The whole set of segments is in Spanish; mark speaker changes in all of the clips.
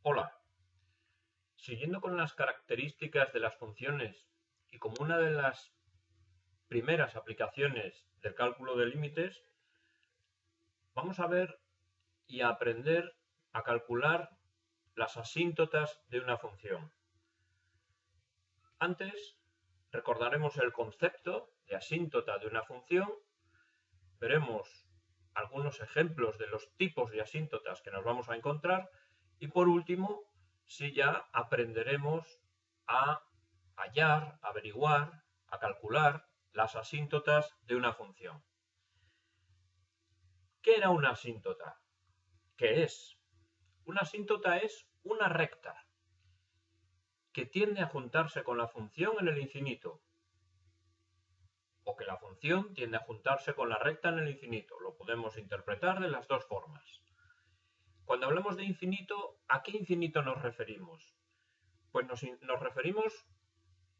Speaker 1: Hola. Siguiendo con las características de las funciones y como una de las primeras aplicaciones del cálculo de límites, vamos a ver y a aprender a calcular las asíntotas de una función. Antes recordaremos el concepto de asíntota de una función, veremos algunos ejemplos de los tipos de asíntotas que nos vamos a encontrar y por último, si ya aprenderemos a hallar, averiguar, a calcular las asíntotas de una función. ¿Qué era una asíntota? ¿Qué es? Una asíntota es una recta que tiende a juntarse con la función en el infinito, o que la función tiende a juntarse con la recta en el infinito. Lo podemos interpretar de las dos formas. Cuando hablamos de infinito, ¿a qué infinito nos referimos? Pues nos referimos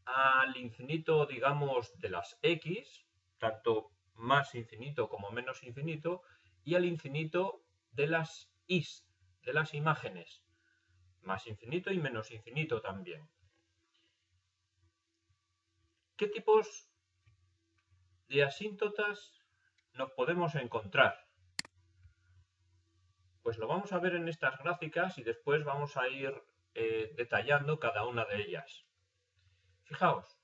Speaker 1: al infinito, digamos, de las x, tanto más infinito como menos infinito, y al infinito de las is, de las imágenes, más infinito y menos infinito también. ¿Qué tipos de asíntotas nos podemos encontrar? Pues lo vamos a ver en estas gráficas y después vamos a ir detallando cada una de ellas. Fijaos,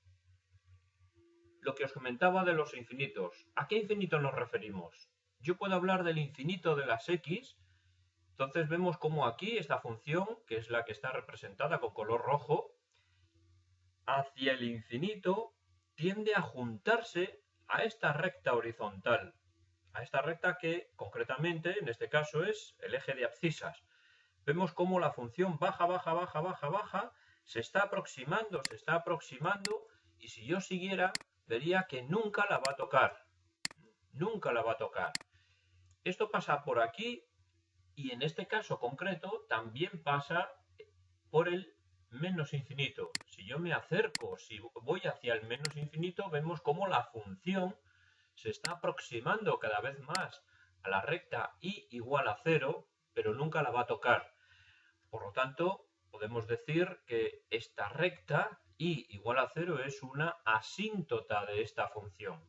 Speaker 1: lo que os comentaba de los infinitos. ¿A qué infinito nos referimos? Yo puedo hablar del infinito de las x, entonces vemos cómo aquí esta función, que es la que está representada con color rojo, hacia el infinito tiende a juntarse a esta recta horizontal, a esta recta que concretamente en este caso es el eje de abscisas. Vemos cómo la función baja, baja, baja, baja, baja, se está aproximando, y si yo siguiera vería que nunca la va a tocar. Nunca la va a tocar. Esto pasa por aquí y en este caso concreto también pasa por el menos infinito. Si yo me acerco, si voy hacia el menos infinito, vemos cómo la función se está aproximando cada vez más a la recta y igual a 0, pero nunca la va a tocar. Por lo tanto, podemos decir que esta recta y igual a 0 es una asíntota de esta función.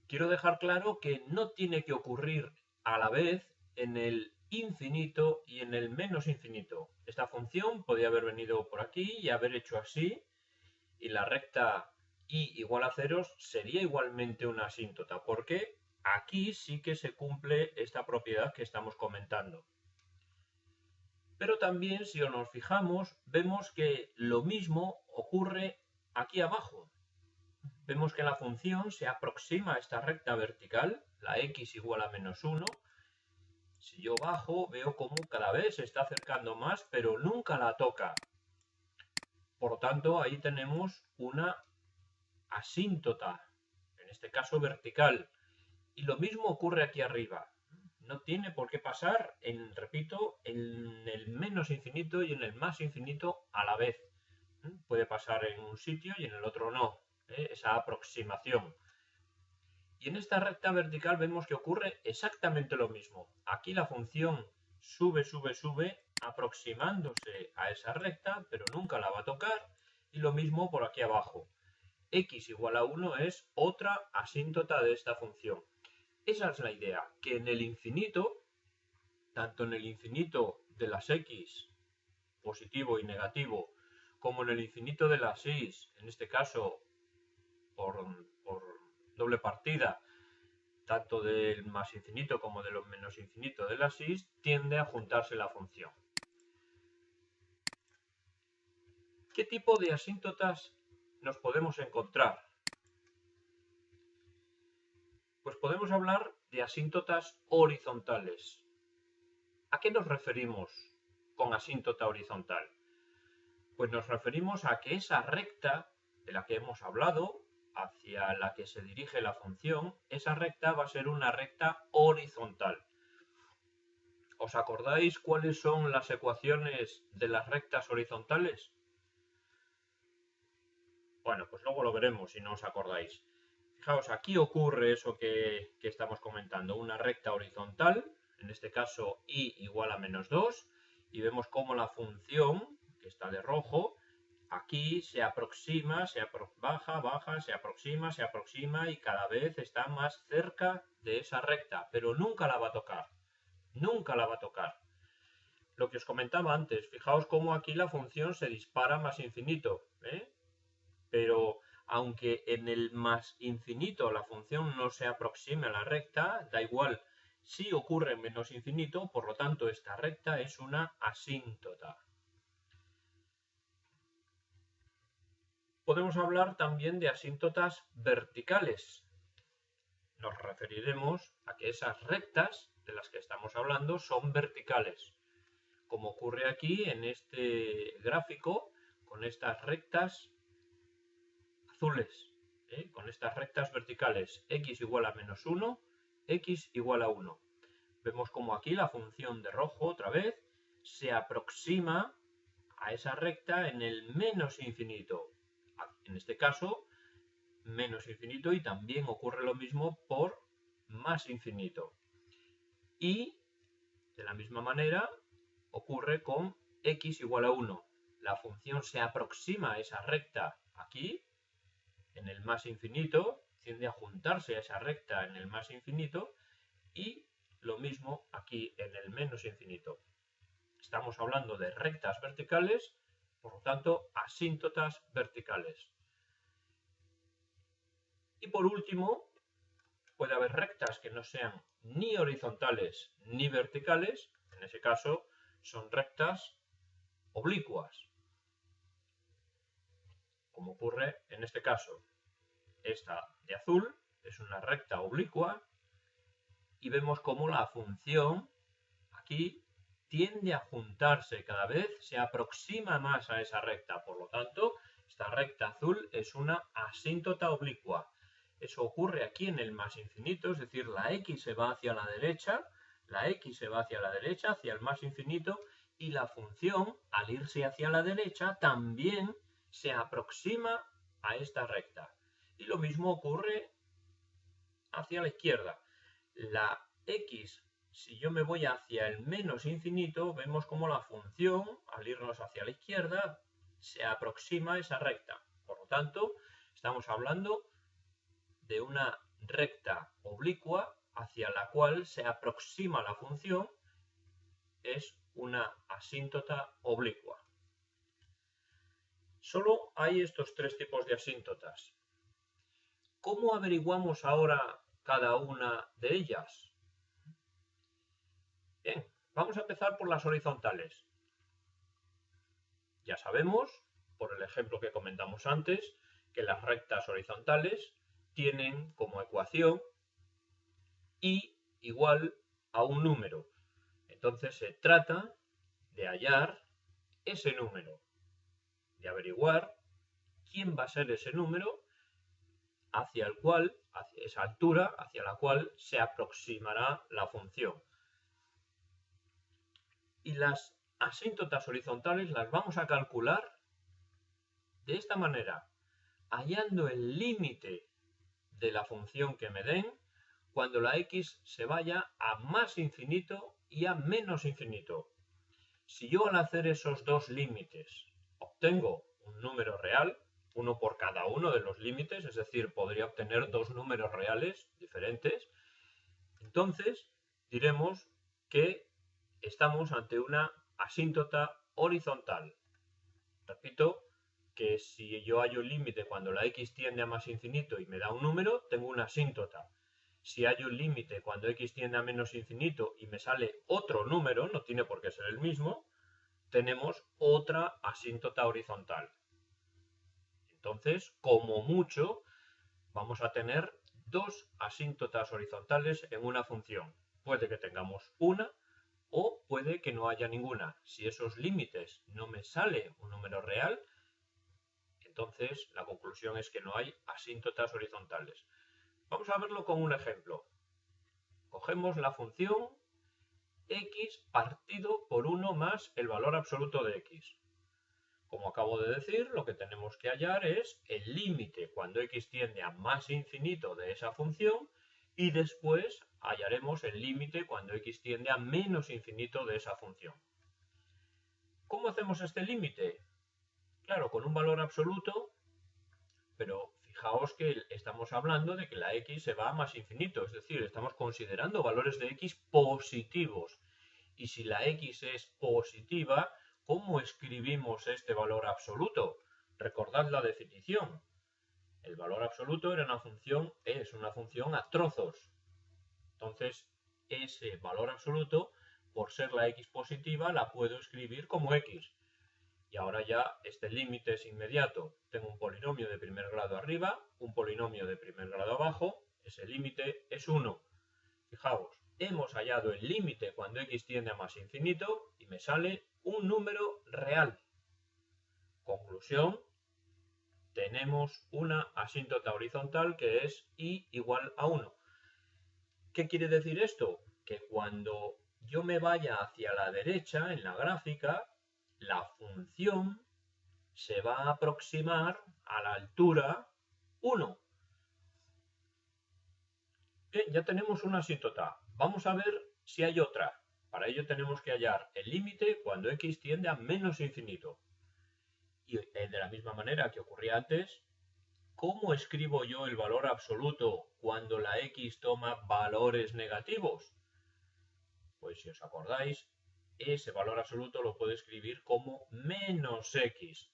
Speaker 1: Quiero dejar claro que no tiene que ocurrir a la vez en el infinito y en el menos infinito. Esta función podría haber venido por aquí y haber hecho así, y la recta y igual a 0 sería igualmente una asíntota, porque aquí sí que se cumple esta propiedad que estamos comentando. Pero también, si nos fijamos, vemos que lo mismo ocurre aquí abajo. Vemos que la función se aproxima a esta recta vertical, la x igual a menos 1. Si yo bajo, veo cómo cada vez se está acercando más, pero nunca la toca. Por lo tanto, ahí tenemos una asíntota, en este caso vertical. Y lo mismo ocurre aquí arriba. No tiene por qué pasar, repito, en el menos infinito y en el más infinito a la vez. Puede pasar en un sitio y en el otro no. Esa aproximación. Y en esta recta vertical vemos que ocurre exactamente lo mismo. Aquí la función sube, sube, sube, aproximándose a esa recta, pero nunca la va a tocar. Y lo mismo por aquí abajo. X igual a 1 es otra asíntota de esta función. Esa es la idea, que en el infinito, tanto en el infinito de las x, positivo y negativo, como en el infinito de las y, en este caso por doble partida, tanto del más infinito como de lo menos infinito de las y, tiende a juntarse la función. ¿Qué tipo de asíntotas nos podemos encontrar? Pues podemos hablar de asíntotas horizontales. ¿A qué nos referimos con asíntota horizontal? Pues nos referimos a que esa recta de la que hemos hablado, hacia la que se dirige la función, esa recta va a ser una recta horizontal. ¿Os acordáis cuáles son las ecuaciones de las rectas horizontales? Bueno, pues luego lo veremos si no os acordáis. Fijaos, aquí ocurre eso que estamos comentando, una recta horizontal, en este caso y igual a menos 2, y vemos cómo la función, que está de rojo, aquí se aproxima, baja, se aproxima y cada vez está más cerca de esa recta, pero nunca la va a tocar, nunca la va a tocar. Lo que os comentaba antes, fijaos cómo aquí la función se dispara más infinito, pero aunque en el más infinito la función no se aproxime a la recta, da igual si ocurre en menos infinito, por lo tanto esta recta es una asíntota. Podemos hablar también de asíntotas verticales. Nos referiremos a que esas rectas de las que estamos hablando son verticales, como ocurre aquí en este gráfico con estas rectas azules, con estas rectas verticales, x igual a menos 1, x igual a 1. Vemos como aquí la función de rojo, otra vez, se aproxima a esa recta en el menos infinito. En este caso, menos infinito, y también ocurre lo mismo por más infinito. Y, de la misma manera, ocurre con x igual a 1. La función se aproxima a esa recta aquí, en el más infinito, tiende a juntarse a esa recta en el más infinito, y lo mismo aquí en el menos infinito. Estamos hablando de rectas verticales, por lo tanto, asíntotas verticales. Y por último, puede haber rectas que no sean ni horizontales ni verticales, en ese caso son rectas oblicuas, como ocurre en este caso. Esta de azul es una recta oblicua y vemos cómo la función aquí tiende a juntarse cada vez, se aproxima más a esa recta, por lo tanto, esta recta azul es una asíntota oblicua. Eso ocurre aquí en el más infinito, es decir, la x se va hacia la derecha, hacia el más infinito, y la función, al irse hacia la derecha, también se aproxima a esta recta. Y lo mismo ocurre hacia la izquierda. La x, si yo me voy hacia el menos infinito, vemos como la función, al irnos hacia la izquierda, se aproxima a esa recta. Por lo tanto, estamos hablando de una recta oblicua hacia la cual se aproxima la función, es una asíntota oblicua. Solo hay estos tres tipos de asíntotas. ¿Cómo averiguamos ahora cada una de ellas? Bien, vamos a empezar por las horizontales. Ya sabemos, por el ejemplo que comentamos antes, que las rectas horizontales tienen como ecuación y igual a un número. Entonces se trata de hallar ese número, de averiguar quién va a ser ese número hacia esa altura hacia la cual se aproximará la función. Y las asíntotas horizontales las vamos a calcular de esta manera, hallando el límite de la función que me den cuando la x se vaya a más infinito y a menos infinito. Si yo al hacer esos dos límites obtengo un número real, uno por cada uno de los límites, es decir, podría obtener dos números reales diferentes, entonces diremos que estamos ante una asíntota horizontal. Repito que si yo hallo el límite cuando la x tiende a más infinito y me da un número, tengo una asíntota. Si hallo el límite cuando x tiende a menos infinito y me sale otro número, no tiene por qué ser el mismo, tenemos otra asíntota horizontal. Entonces, como mucho, vamos a tener dos asíntotas horizontales en una función. Puede que tengamos una o puede que no haya ninguna. Si esos límites no me sale un número real, entonces la conclusión es que no hay asíntotas horizontales. Vamos a verlo con un ejemplo. Cogemos la función x partido por 1 más el valor absoluto de x. Como acabo de decir, lo que tenemos que hallar es el límite cuando x tiende a más infinito de esa función y después hallaremos el límite cuando x tiende a menos infinito de esa función. ¿Cómo hacemos este límite? Claro, con un valor absoluto, pero fijaos que estamos hablando de que la x se va a más infinito, es decir, estamos considerando valores de x positivos. Y si la x es positiva, ¿cómo escribimos este valor absoluto? Recordad la definición. El valor absoluto es una función a trozos. Entonces, ese valor absoluto, por ser la x positiva, la puedo escribir como x. Y ahora ya este límite es inmediato. Tengo un polinomio de primer grado arriba, un polinomio de primer grado abajo. Ese límite es 1. Fijaos, hemos hallado el límite cuando x tiende a más infinito y me sale un número real. Conclusión, tenemos una asíntota horizontal que es y igual a 1. ¿Qué quiere decir esto? Que cuando yo me vaya hacia la derecha en la gráfica, la función se va a aproximar a la altura 1. Bien, ya tenemos una asíntota. Vamos a ver si hay otra. Para ello tenemos que hallar el límite cuando x tiende a menos infinito. Y de la misma manera que ocurría antes, ¿cómo escribo yo el valor absoluto cuando la x toma valores negativos? Pues si os acordáis, ese valor absoluto lo puedo escribir como menos x.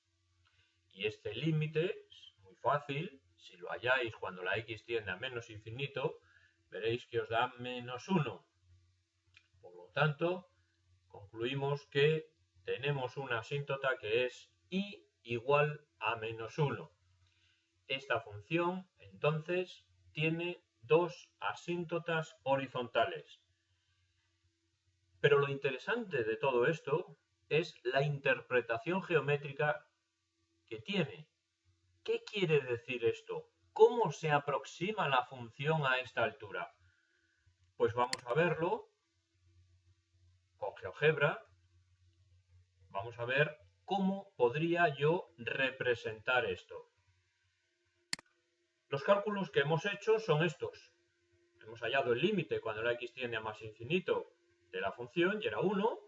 Speaker 1: Y este límite es muy fácil. Si lo halláis cuando la x tiende a menos infinito, veréis que os da menos 1. Por lo tanto, concluimos que tenemos una asíntota que es y igual a menos 1. Esta función, entonces, tiene dos asíntotas horizontales. Pero lo interesante de todo esto es la interpretación geométrica que tiene. ¿Qué quiere decir esto? ¿Cómo se aproxima la función a esta altura? Pues vamos a verlo con GeoGebra. Vamos a ver cómo podría yo representar esto. Los cálculos que hemos hecho son estos. Hemos hallado el límite cuando la x tiende a más infinito de la función y era 1,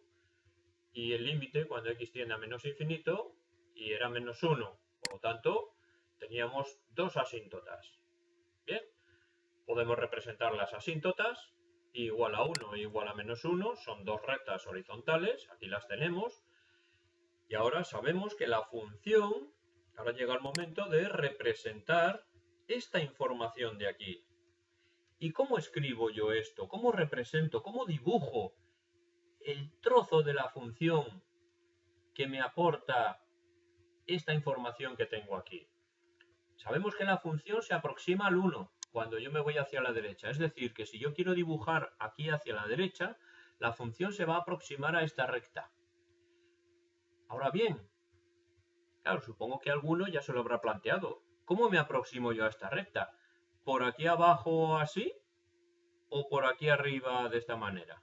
Speaker 1: y el límite cuando x tiende a menos infinito y era menos 1. Por lo tanto, teníamos dos asíntotas. Bien, podemos representar las asíntotas. Igual a 1 e igual a menos 1 son dos rectas horizontales, aquí las tenemos. Y ahora sabemos que la función, ahora llega el momento de representar esta información de aquí. ¿Y cómo escribo yo esto? ¿Cómo represento? ¿Cómo dibujo el trozo de la función que me aporta esta información que tengo aquí? Sabemos que la función se aproxima al 1 cuando yo me voy hacia la derecha. Es decir, que si yo quiero dibujar aquí hacia la derecha, la función se va a aproximar a esta recta. Ahora bien, claro, supongo que alguno ya se lo habrá planteado. ¿Cómo me aproximo yo a esta recta? ¿Por aquí abajo así? ¿O por aquí arriba de esta manera?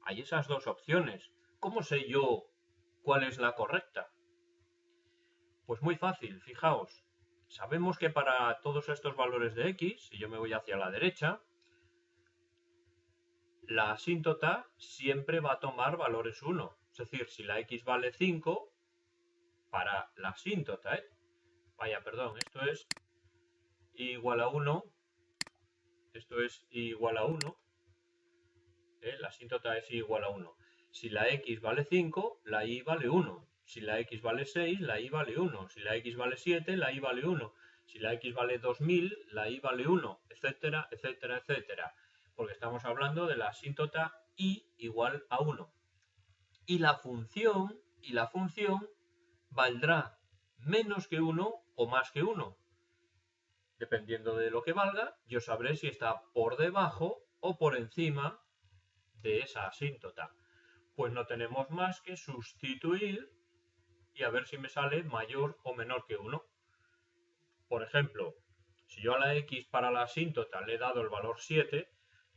Speaker 1: Hay esas dos opciones. ¿Cómo sé yo cuál es la correcta? Pues muy fácil, fijaos. Sabemos que para todos estos valores de x, si yo me voy hacia la derecha, la asíntota siempre va a tomar valores 1. Es decir, si la x vale 5, para la asíntota, esto es igual a 1, esto es igual a 1, la asíntota es igual a 1. Si la x vale 5, la y vale 1. Si la x vale 6, la y vale 1. Si la x vale 7, la y vale 1. Si la x vale 2000, la y vale 1, etcétera, etcétera, etcétera. Porque estamos hablando de la asíntota y igual a 1. Y la función valdrá menos que 1 o más que 1. Dependiendo de lo que valga, yo sabré si está por debajo o por encima de esa asíntota. Pues no tenemos más que sustituir y a ver si me sale mayor o menor que 1. Por ejemplo, si yo a la x para la asíntota le he dado el valor 7,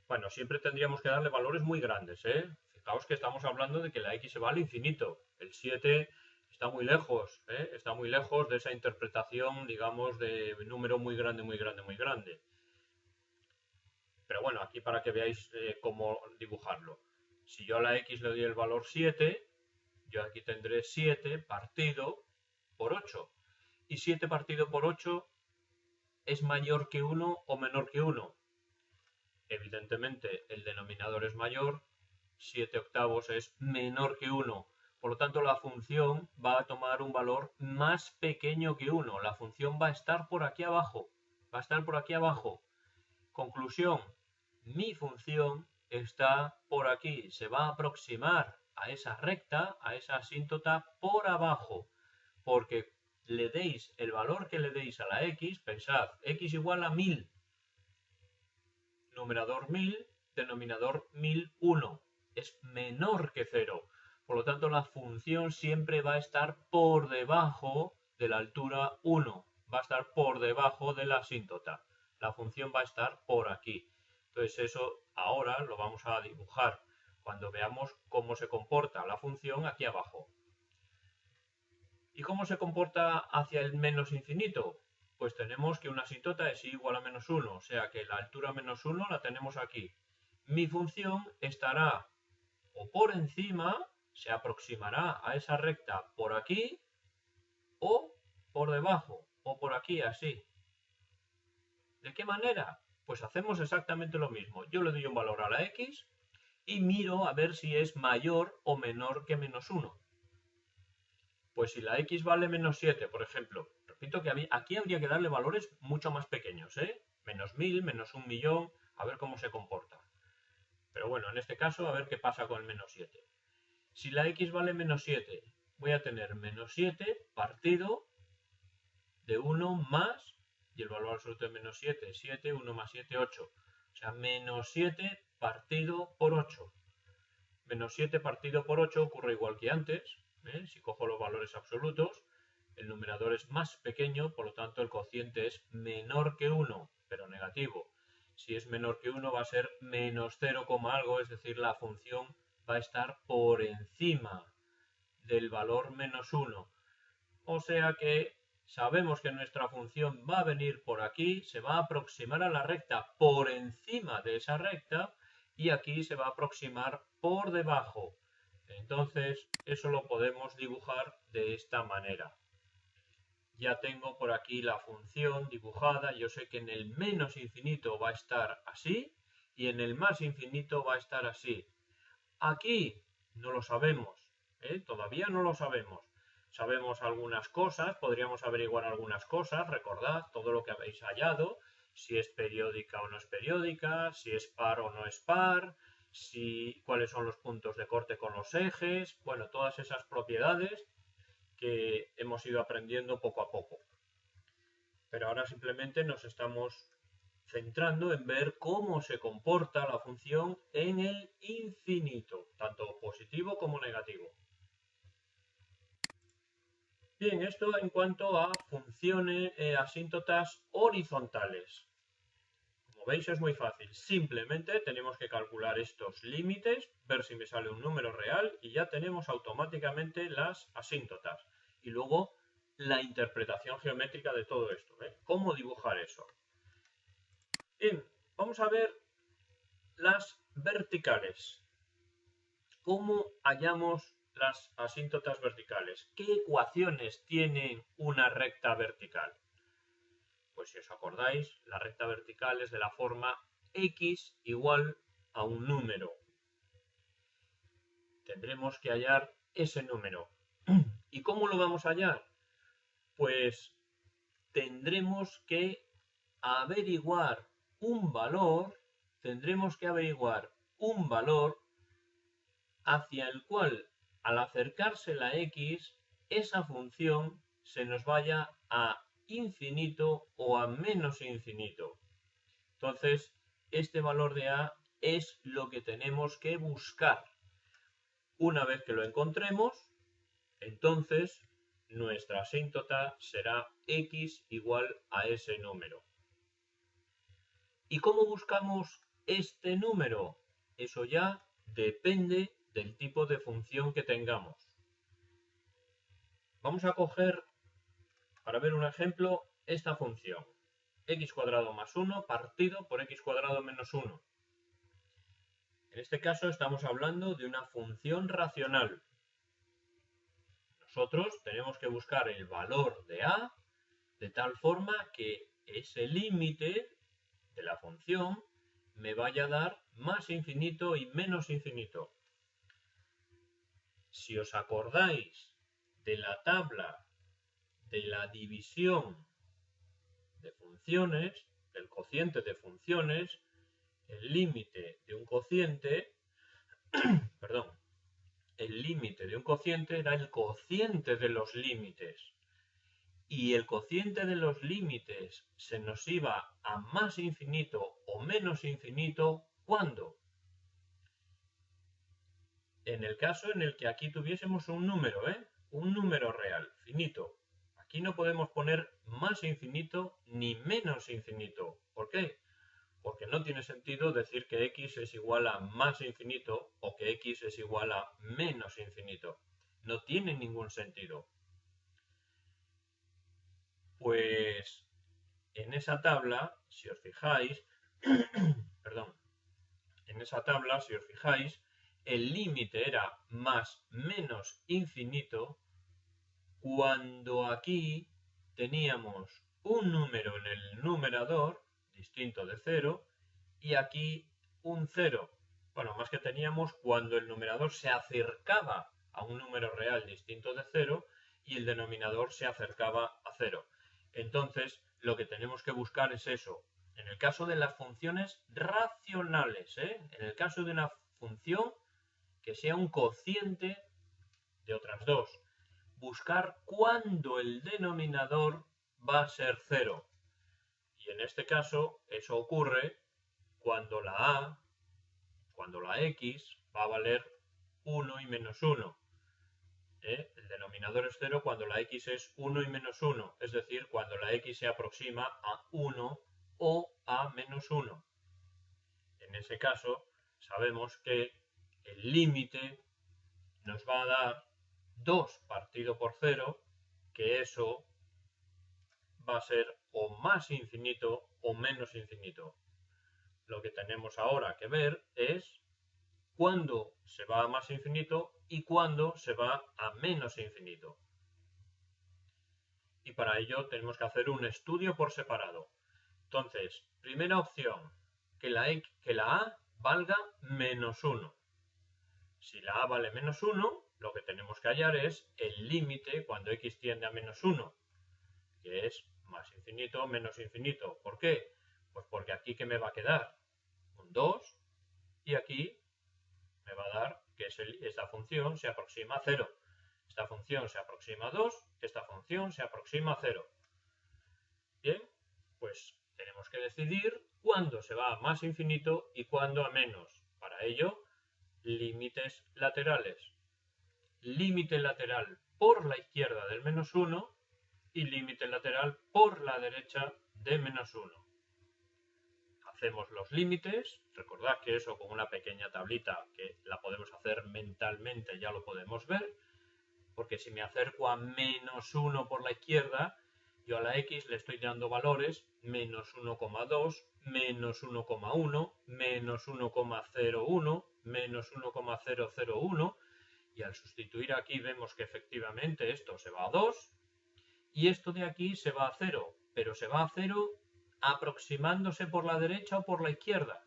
Speaker 1: bueno, siempre tendríamos que darle valores muy grandes, ¿eh? Fijaos que estamos hablando de que la x se va al infinito. El 7 está muy lejos, ¿eh? Está muy lejos de esa interpretación, digamos, de número muy grande, muy grande, muy grande. Pero bueno, aquí para que veáis cómo dibujarlo. Si yo a la x le doy el valor 7, yo aquí tendré 7 partido por 8. Y 7 partido por 8 es mayor que 1 o menor que 1. Evidentemente el denominador es mayor, 7 octavos es menor que 1. Por lo tanto, la función va a tomar un valor más pequeño que 1. La función va a estar por aquí abajo. Va a estar por aquí abajo. Conclusión, mi función está por aquí. Se va a aproximar a esa recta, a esa asíntota por abajo. Porque le deis el valor que le deis a la x, pensad, x igual a 1000. Numerador 1000, denominador 1001. Es menor que 0. Por lo tanto, la función siempre va a estar por debajo de la altura 1. Va a estar por debajo de la asíntota. La función va a estar por aquí. Entonces eso ahora lo vamos a dibujar cuando veamos cómo se comporta la función aquí abajo. ¿Y cómo se comporta hacia el menos infinito? Pues tenemos que una asíntota es igual a menos 1, o sea que la altura menos 1 la tenemos aquí. Mi función estará o por encima, se aproximará a esa recta por aquí, o por debajo, o por aquí, así. ¿De qué manera? Pues hacemos exactamente lo mismo. Yo le doy un valor a la x y miro a ver si es mayor o menor que menos 1. Pues si la x vale menos 7, por ejemplo, repito que aquí habría que darle valores mucho más pequeños, ¿eh? Menos 1000, menos 1.000.000, a ver cómo se comporta. Pero bueno, en este caso, a ver qué pasa con el menos 7. Si la x vale menos 7, voy a tener menos 7 partido de 1 más, y el valor absoluto de menos 7 es 7, 1 más 7, 8. O sea, menos 7 partido por 8. Menos 7 partido por 8 ocurre igual que antes. Si cojo los valores absolutos, el numerador es más pequeño, por lo tanto el cociente es menor que 1, pero negativo. Si es menor que 1 va a ser menos 0, algo, es decir, la función va a estar por encima del valor menos 1. O sea que sabemos que nuestra función va a venir por aquí, se va a aproximar a la recta por encima de esa recta y aquí se va a aproximar por debajo. Entonces, eso lo podemos dibujar de esta manera. Ya tengo por aquí la función dibujada. Yo sé que en el menos infinito va a estar así y en el más infinito va a estar así. Aquí no lo sabemos, todavía no lo sabemos. Sabemos algunas cosas, podríamos averiguar algunas cosas, recordad todo lo que habéis hallado, si es periódica o no es periódica, si es par o no es par, cuáles son los puntos de corte con los ejes, bueno, todas esas propiedades que hemos ido aprendiendo poco a poco. Pero ahora simplemente nos estamos centrando en ver cómo se comporta la función en el infinito, tanto positivo como negativo. Bien, esto en cuanto a funciones asíntotas horizontales. Como veis es muy fácil, simplemente tenemos que calcular estos límites, ver si me sale un número real y ya tenemos automáticamente las asíntotas. Y luego la interpretación geométrica de todo esto, ¿cómo dibujar eso? Bien, vamos a ver las verticales. ¿Cómo hallamos las asíntotas verticales? ¿Qué ecuaciones tiene una recta vertical? Pues si os acordáis, la recta vertical es de la forma x igual a un número. Tendremos que hallar ese número. ¿Y cómo lo vamos a hallar? Pues tendremos que averiguar un valor hacia el cual, al acercarse la x, esa función se nos vaya a infinito o a menos infinito. Entonces, este valor de a es lo que tenemos que buscar. Una vez que lo encontremos, entonces nuestra asíntota será x igual a ese número. ¿Y cómo buscamos este número? Eso ya depende del tipo de función que tengamos. Vamos a coger, para ver un ejemplo, esta función. X cuadrado más 1 partido por x cuadrado menos 1. En este caso estamos hablando de una función racional. nosotros tenemos que buscar el valor de a de tal forma que ese límite de la función me vaya a dar más infinito y menos infinito. Si os acordáis de la tabla de la división de funciones, del cociente de funciones, el límite de un cociente, perdón, el límite de un cociente era el cociente de los límites. Y el cociente de los límites se nos iba a más infinito o menos infinito, ¿cuándo? En el caso en el que aquí tuviésemos un número, un número real, finito. Aquí no podemos poner más infinito ni menos infinito. ¿Por qué? Porque no tiene sentido decir que x es igual a más infinito o que x es igual a menos infinito. No tiene ningún sentido. Pues en esa tabla, si os fijáis, perdón, en esa tabla, si os fijáis, el límite era más menos infinito cuando aquí teníamos un número en el numerador distinto de 0 y aquí un 0. Bueno, más que teníamos cuando el numerador se acercaba a un número real distinto de 0 y el denominador se acercaba a 0. Entonces, lo que tenemos que buscar es eso. En el caso de las funciones racionales, en el caso de una función que sea un cociente de otras dos, buscar cuándo el denominador va a ser 0. Y en este caso, eso ocurre cuando la x va a valer 1 y menos 1. El denominador es 0 cuando la x es 1 y menos 1, es decir, cuando la x se aproxima a 1 o a menos 1. En ese caso, sabemos que el límite nos va a dar 2 partido por 0, que eso va a ser o más infinito o menos infinito. Lo que tenemos ahora que ver es cuándo se va a más infinito y cuándo se va a menos infinito. Y para ello tenemos que hacer un estudio por separado. Entonces, primera opción, que la a valga menos 1. Si la a vale menos 1, lo que tenemos que hallar es el límite cuando x tiende a menos 1, que es más infinito o menos infinito. ¿Por qué? Pues porque aquí, ¿qué me va a quedar? Un 2 y aquí me va a dar que esta función se aproxima a 0. Esta función se aproxima a 2, esta función se aproxima a 0. Bien, pues tenemos que decidir cuándo se va a más infinito y cuándo a menos. Para ello, límites laterales. Límite lateral por la izquierda del menos 1 y límite lateral por la derecha de menos 1. Hacemos los límites, recordad que eso con una pequeña tablita que la podemos hacer mentalmente ya lo podemos ver, porque si me acerco a menos 1 por la izquierda, yo a la x le estoy dando valores menos 1,2, menos 1,1, menos 1,01, menos 1,001, y al sustituir aquí vemos que efectivamente esto se va a 2 y esto de aquí se va a 0, pero se va a 0 aproximándose por la derecha o por la izquierda.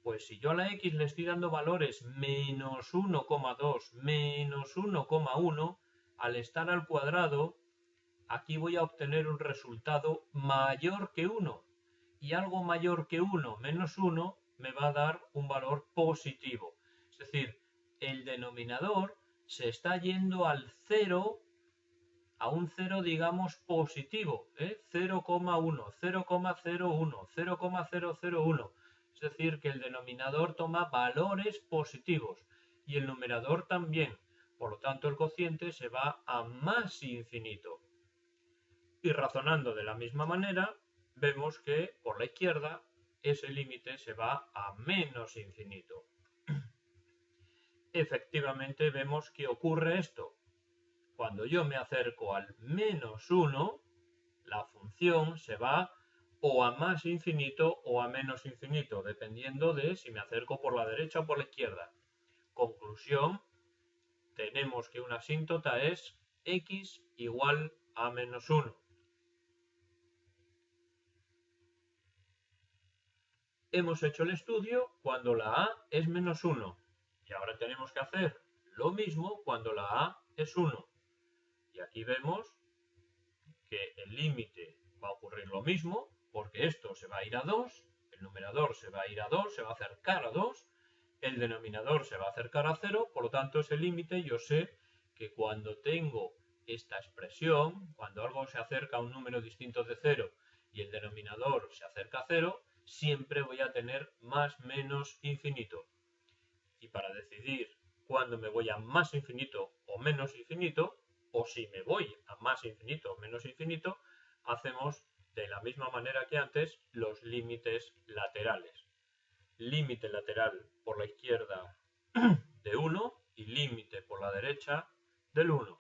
Speaker 1: Pues si yo a la x le estoy dando valores menos 1,2, menos 1,1, al estar al cuadrado, aquí voy a obtener un resultado mayor que 1. Y algo mayor que 1 menos 1 me va a dar un valor positivo. Es decir, el denominador se está yendo al 0, a un 0 digamos positivo, 0,1, 0,01, 0,001. Es decir, que el denominador toma valores positivos y el numerador también. Por lo tanto, el cociente se va a más infinito. Y razonando de la misma manera, vemos que por la izquierda ese límite se va a menos infinito. Efectivamente vemos que ocurre esto. Cuando yo me acerco al menos 1, la función se va o a más infinito o a menos infinito, dependiendo de si me acerco por la derecha o por la izquierda. Conclusión, tenemos que una asíntota es x igual a menos 1. Hemos hecho el estudio cuando la a es menos 1. Y ahora tenemos que hacer lo mismo cuando la a es 1. Y aquí vemos que el límite va a ocurrir lo mismo, porque esto se va a ir a 2, el numerador se va a ir a 2, se va a acercar a 2, el denominador se va a acercar a 0, por lo tanto ese límite yo sé que cuando tengo esta expresión, cuando algo se acerca a un número distinto de 0 y el denominador se acerca a 0, siempre voy a tener más menos infinito. Y para decidir cuándo me voy a más infinito o menos infinito, o si me voy a más infinito o menos infinito, hacemos de la misma manera que antes los límites laterales. Límite lateral por la izquierda de 1 y límite por la derecha del 1.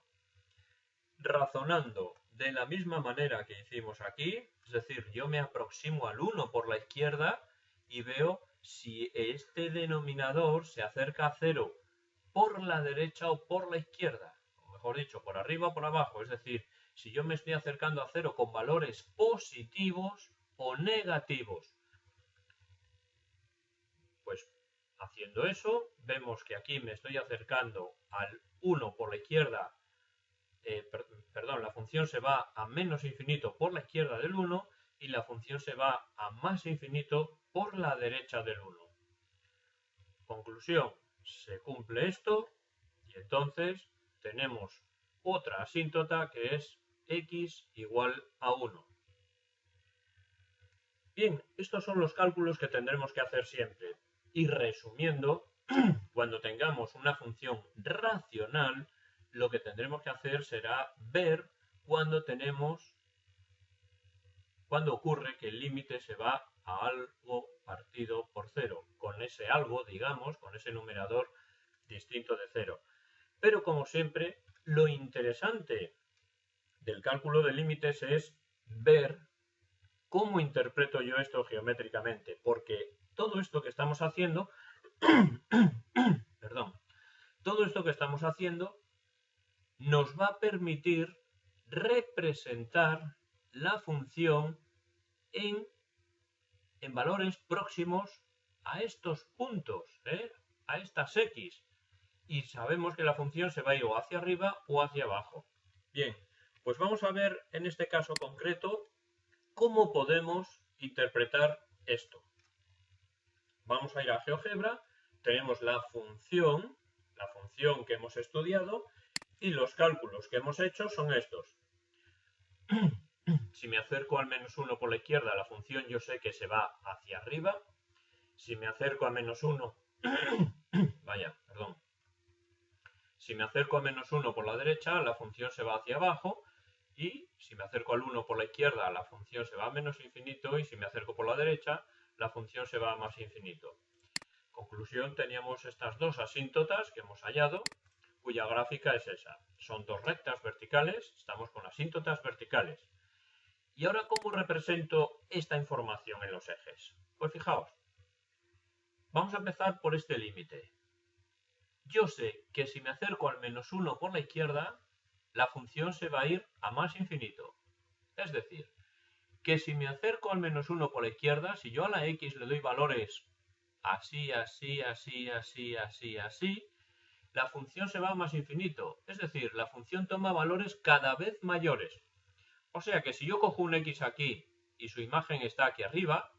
Speaker 1: Razonando de la misma manera que hicimos aquí, es decir, yo me aproximo al 1 por la izquierda y veo si este denominador se acerca a 0 por la derecha o por la izquierda, o mejor dicho, por arriba o por abajo, es decir, si yo me estoy acercando a 0 con valores positivos o negativos. Pues haciendo eso, vemos que aquí me estoy acercando al 1 por la izquierda, la función se va a menos infinito por la izquierda del 1 y la función se va a más infinito por la derecha del 1. Conclusión, se cumple esto y entonces tenemos otra asíntota que es x igual a 1. Bien, estos son los cálculos que tendremos que hacer siempre. Y resumiendo, cuando tengamos una función racional, lo que tendremos que hacer será ver cuando ocurre que el límite se va a algo partido por 0, con ese algo, digamos, con ese numerador distinto de 0. Pero como siempre, lo interesante del cálculo de límites es ver cómo interpreto yo esto geométricamente, porque todo esto que estamos haciendo, todo esto que estamos haciendo nos va a permitir representar la función en valores próximos a estos puntos, a estas x. Y sabemos que la función se va a ir o hacia arriba o hacia abajo. Bien, pues vamos a ver en este caso concreto cómo podemos interpretar esto. Vamos a ir a GeoGebra, tenemos la función que hemos estudiado y los cálculos que hemos hecho son estos. Si me acerco al menos 1 por la izquierda, la función yo sé que se va hacia arriba. Si me acerco a menos 1, Si me acerco a menos 1 por la derecha, la función se va hacia abajo. Y si me acerco al 1 por la izquierda, la función se va a menos infinito. Y si me acerco por la derecha, la función se va a más infinito. Conclusión, teníamos estas dos asíntotas que hemos hallado, cuya gráfica es esa. Son dos rectas verticales, estamos con asíntotas verticales. ¿Y ahora cómo represento esta información en los ejes? Pues fijaos, vamos a empezar por este límite. Yo sé que si me acerco al menos 1 por la izquierda, la función se va a ir a más infinito. Es decir, que si me acerco al menos 1 por la izquierda, si yo a la x le doy valores así, así, así, así, así, así, la función se va a más infinito. Es decir, la función toma valores cada vez mayores. O sea que si yo cojo un x aquí y su imagen está aquí arriba,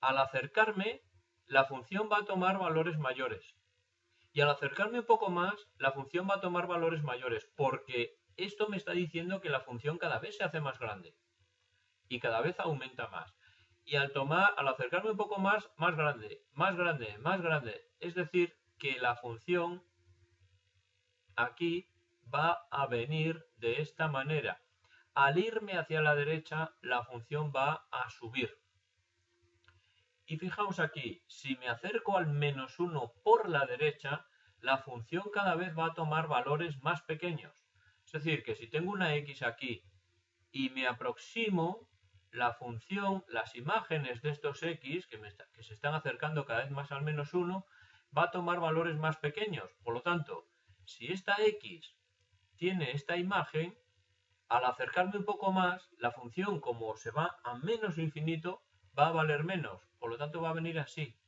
Speaker 1: al acercarme, la función va a tomar valores mayores. Y al acercarme un poco más, la función va a tomar valores mayores, porque esto me está diciendo que la función cada vez se hace más grande. Y cada vez aumenta más. Y al acercarme un poco más, más grande, más grande, más grande. Es decir, que la función aquí va a venir de esta manera. Al irme hacia la derecha, la función va a subir. Y fijaos aquí, si me acerco al menos 1 por la derecha, la función cada vez va a tomar valores más pequeños. Es decir, que si tengo una x aquí y me aproximo, la función, las imágenes de estos x que se están acercando cada vez más al menos 1, va a tomar valores más pequeños. Por lo tanto, si esta x tiene esta imagen, al acercarme un poco más, la función, como se va a menos infinito, va a valer menos. Por lo tanto, va a venir así,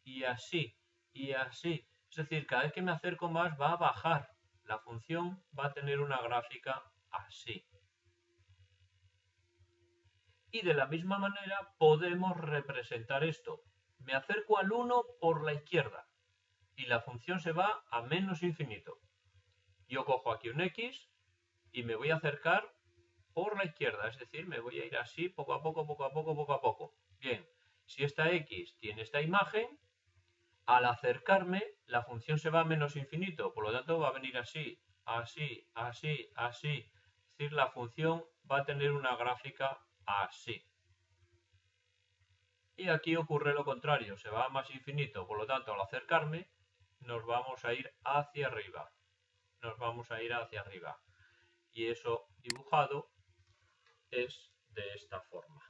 Speaker 1: y así, y así. Es decir, cada vez que me acerco más, va a bajar. La función va a tener una gráfica así. Y de la misma manera podemos representar esto. Me acerco al 1 por la izquierda y la función se va a menos infinito. Yo cojo aquí un x y me voy a acercar por la izquierda, es decir, me voy a ir así poco a poco, poco a poco, poco a poco. Bien, si esta x tiene esta imagen, al acercarme la función se va a menos infinito, por lo tanto va a venir así, así, así, así. Es decir, la función va a tener una gráfica así. Y aquí ocurre lo contrario, se va a más infinito, por lo tanto al acercarme nos vamos a ir hacia arriba. Nos vamos a ir hacia arriba. Y eso dibujado es de esta forma.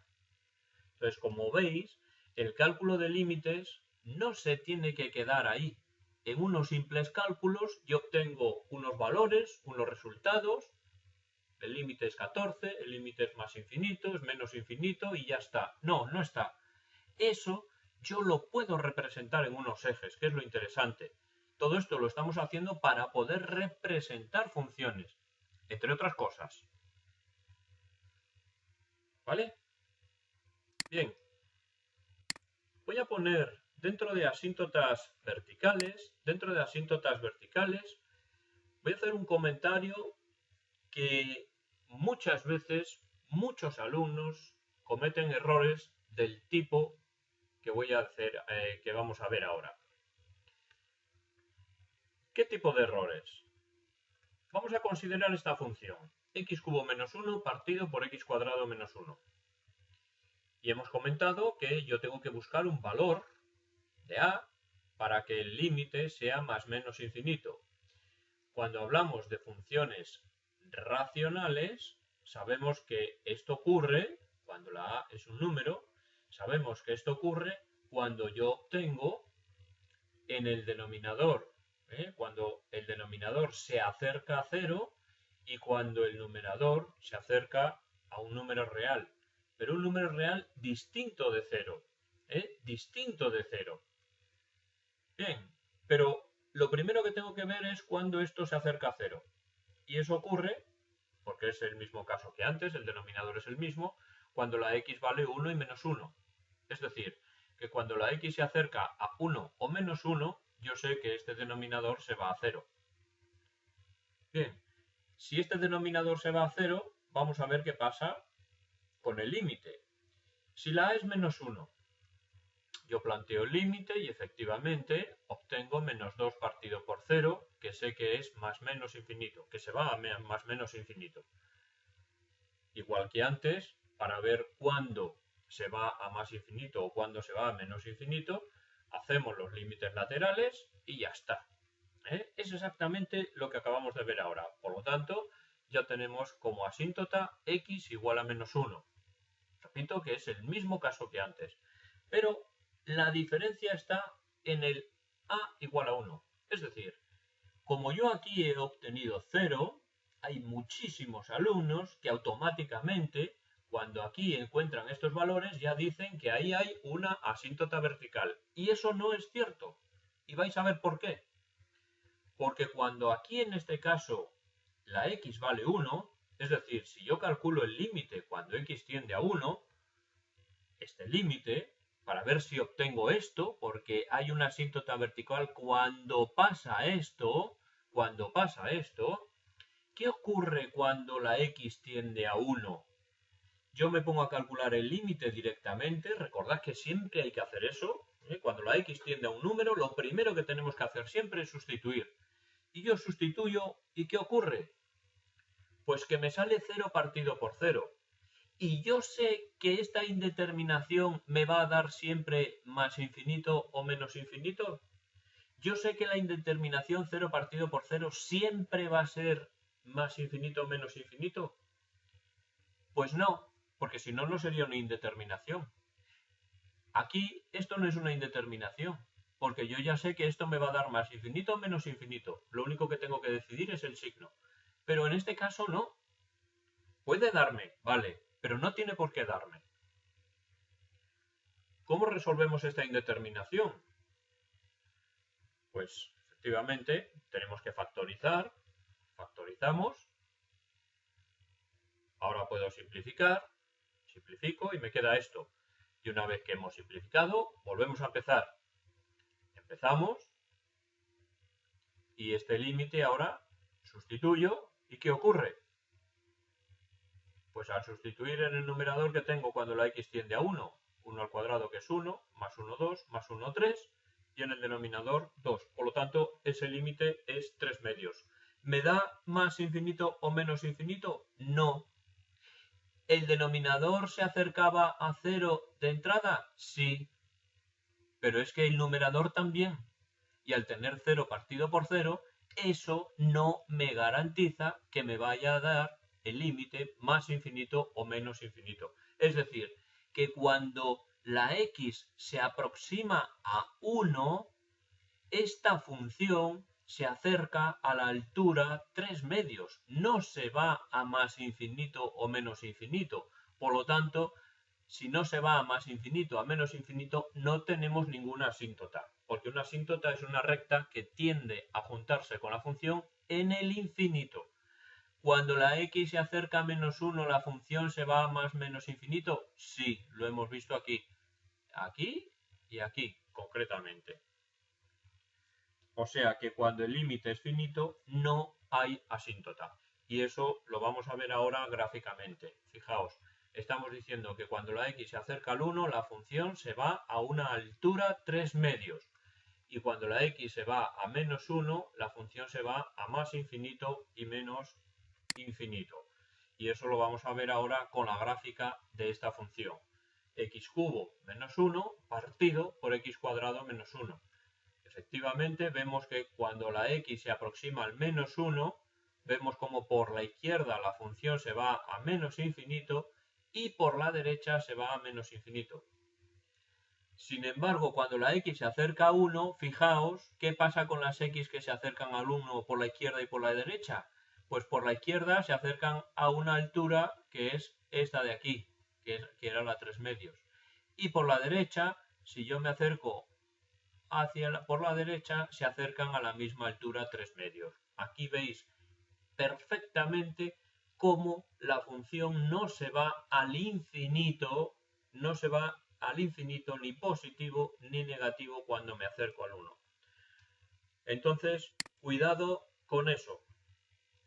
Speaker 1: Entonces, como veis, el cálculo de límites no se tiene que quedar ahí. En unos simples cálculos yo obtengo unos valores, unos resultados. El límite es 14, el límite es más infinito, es menos infinito y ya está. No, no está. Eso yo lo puedo representar en unos ejes, que es lo interesante. Todo esto lo estamos haciendo para poder representar funciones, entre otras cosas. ¿Vale? Bien. Voy a poner dentro de asíntotas verticales, voy a hacer un comentario que muchas veces muchos alumnos cometen errores del tipo que vamos a ver ahora. ¿Qué tipo de errores? Vamos a considerar esta función, x cubo menos 1 partido por x cuadrado menos 1. Y hemos comentado que yo tengo que buscar un valor de a para que el límite sea más menos infinito. Cuando hablamos de funciones racionales, sabemos que esto ocurre, cuando la a es un número, sabemos que esto ocurre cuando yo obtengo en el denominador, cuando el denominador se acerca a 0 y cuando el numerador se acerca a un número real, pero un número real distinto de 0, distinto de 0. Bien, pero lo primero que tengo que ver es cuando esto se acerca a 0. Y eso ocurre, porque es el mismo caso que antes, el denominador es el mismo, cuando la x vale 1 y menos 1. Es decir, que cuando la x se acerca a 1 o menos 1, yo sé que este denominador se va a 0. Bien, si este denominador se va a 0, vamos a ver qué pasa con el límite. Si la a es menos 1, yo planteo el límite y efectivamente obtengo menos 2 partido por 0, que sé que es más menos infinito, que se va a más menos infinito. Igual que antes, para ver cuándo se va a más infinito o cuándo se va a menos infinito, hacemos los límites laterales y ya está. Es exactamente lo que acabamos de ver ahora. Por lo tanto, ya tenemos como asíntota x igual a menos 1. Repito que es el mismo caso que antes. Pero la diferencia está en el a igual a 1. Es decir, como yo aquí he obtenido 0, hay muchísimos alumnos que automáticamente, cuando aquí encuentran estos valores, ya dicen que ahí hay una asíntota vertical. Y eso no es cierto. Y vais a ver por qué. Porque cuando aquí en este caso la x vale 1, es decir, si yo calculo el límite cuando x tiende a 1, este límite, para ver si obtengo esto, porque hay una asíntota vertical cuando pasa esto, ¿qué ocurre cuando la x tiende a 1? Yo me pongo a calcular el límite directamente, recordad que siempre hay que hacer eso, cuando la x tiende a un número, lo primero que tenemos que hacer siempre es sustituir. Y yo sustituyo, ¿y qué ocurre? Pues que me sale 0 partido por 0. Y yo sé que esta indeterminación me va a dar siempre más infinito o menos infinito. Yo sé que la indeterminación 0 partido por 0 siempre va a ser más infinito o menos infinito. Pues no, porque si no, no sería una indeterminación. Aquí esto no es una indeterminación, porque yo ya sé que esto me va a dar más infinito o menos infinito. Lo único que tengo que decidir es el signo. Pero en este caso no. Puede darme, vale, pero no tiene por qué darme. ¿Cómo resolvemos esta indeterminación? Pues efectivamente tenemos que factorizar. Factorizamos. Ahora puedo simplificar. Simplifico y me queda esto. Y una vez que hemos simplificado, volvemos a empezar. Empezamos. Y este límite ahora sustituyo. ¿Y qué ocurre? Pues al sustituir en el numerador que tengo cuando la x tiende a 1, 1 al cuadrado que es 1, más 1, 2, más 1, 3, y en el denominador 2. Por lo tanto, ese límite es 3 medios. ¿Me da más infinito o menos infinito? No. ¿El denominador se acercaba a 0 de entrada? Sí. Pero es que el numerador también. Y al tener 0 partido por 0, eso no me garantiza que me vaya a dar el límite más infinito o menos infinito. Es decir, que cuando la x se aproxima a 1, esta función se acerca a la altura 3 medios, no se va a más infinito o menos infinito. Por lo tanto, si no se va a más infinito a menos infinito, no tenemos ninguna asíntota, porque una asíntota es una recta que tiende a juntarse con la función en el infinito. Cuando la x se acerca a menos 1, ¿la función se va a más menos infinito? Sí, lo hemos visto aquí. Aquí y aquí, concretamente. O sea que cuando el límite es finito, no hay asíntota. Y eso lo vamos a ver ahora gráficamente. Fijaos, estamos diciendo que cuando la x se acerca al 1, la función se va a una altura 3 medios. Y cuando la x se va a menos 1, la función se va a más infinito y menos infinito. Y eso lo vamos a ver ahora con la gráfica de esta función. X cubo menos 1 partido por x cuadrado menos 1. Efectivamente, vemos que cuando la x se aproxima al menos 1, vemos como por la izquierda la función se va a menos infinito y por la derecha se va a menos infinito. Sin embargo, cuando la x se acerca a 1, fijaos qué pasa con las x que se acercan al 1 por la izquierda y por la derecha. Pues por la izquierda se acercan a una altura que es esta de aquí, que era la 3 medios. Y por la derecha, si yo me acerco por la derecha, se acercan a la misma altura 3 medios. Aquí veis perfectamente cómo la función no se va al infinito, no se va al infinito ni positivo ni negativo cuando me acerco al 1. Entonces, cuidado con eso.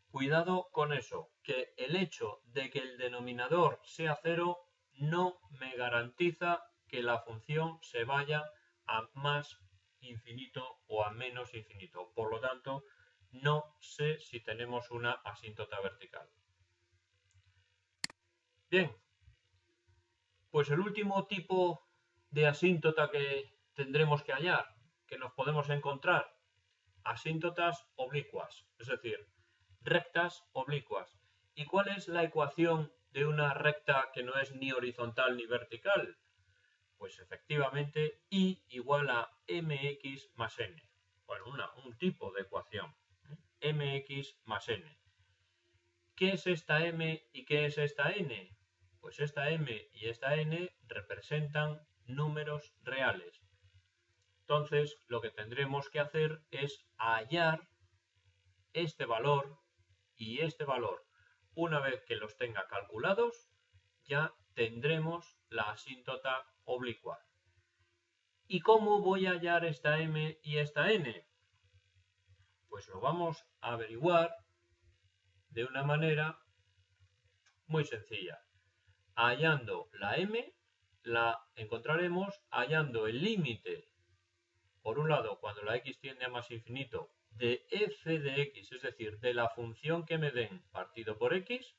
Speaker 1: Cuidado con eso, que el hecho de que el denominador sea 0 no me garantiza que la función se vaya a más infinito o a menos infinito. Por lo tanto, no sé si tenemos una asíntota vertical. Bien, pues el último tipo de asíntota que tendremos que hallar, que nos podemos encontrar, asíntotas oblicuas, es decir, rectas oblicuas. ¿Y cuál es la ecuación de una recta que no es ni horizontal ni vertical? Pues efectivamente y igual a mx más n. Bueno, un tipo de ecuación. Mx más n. ¿Qué es esta m y qué es esta n? Pues esta m y esta n representan números reales. Entonces, lo que tendremos que hacer es hallar este valor y este valor. Una vez que los tenga calculados, ya tendremos la asíntota oblicua. ¿Y cómo voy a hallar esta m y esta n? Pues lo vamos a averiguar de una manera muy sencilla. Hallando la m, la encontraremos hallando el límite, por un lado, cuando la x tiende a más infinito, de f de x, es decir, de la función que me den partido por x,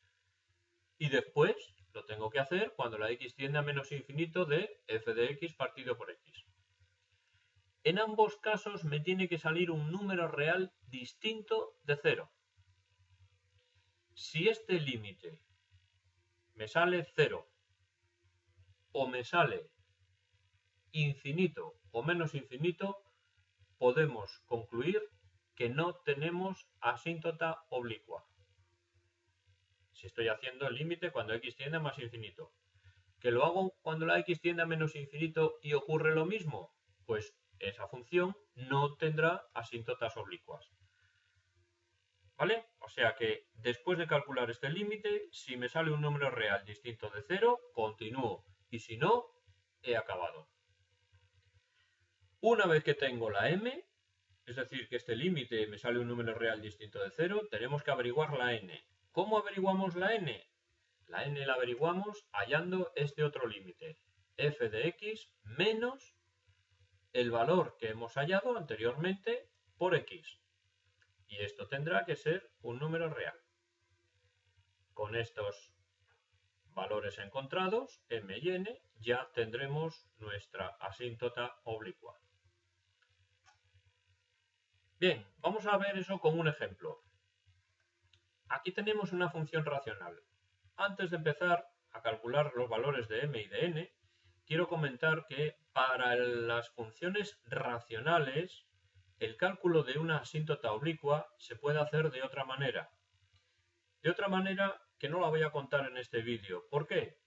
Speaker 1: y después lo tengo que hacer cuando la x tiende a menos infinito de f de x partido por x. En ambos casos me tiene que salir un número real distinto de 0. Si este límite me sale 0 o me sale infinito o menos infinito, podemos concluir que no tenemos asíntota oblicua. Si estoy haciendo el límite cuando x tiende a más infinito. ¿Que lo hago cuando la x tiende a menos infinito y ocurre lo mismo? Pues esa función no tendrá asíntotas oblicuas. ¿Vale? O sea que después de calcular este límite, si me sale un número real distinto de 0, continúo. Y si no, he acabado. Una vez que tengo la m, es decir, que este límite me sale un número real distinto de 0, tenemos que averiguar la n. ¿Cómo averiguamos la n? La n la averiguamos hallando este otro límite, f de x menos el valor que hemos hallado anteriormente por x. Y esto tendrá que ser un número real. Con estos valores encontrados, m y n, ya tendremos nuestra asíntota oblicua. Bien, vamos a ver eso con un ejemplo. Aquí tenemos una función racional. Antes de empezar a calcular los valores de m y de n, quiero comentar que para las funciones racionales, el cálculo de una asíntota oblicua se puede hacer de otra manera. De otra manera que no la voy a contar en este vídeo. ¿Por qué?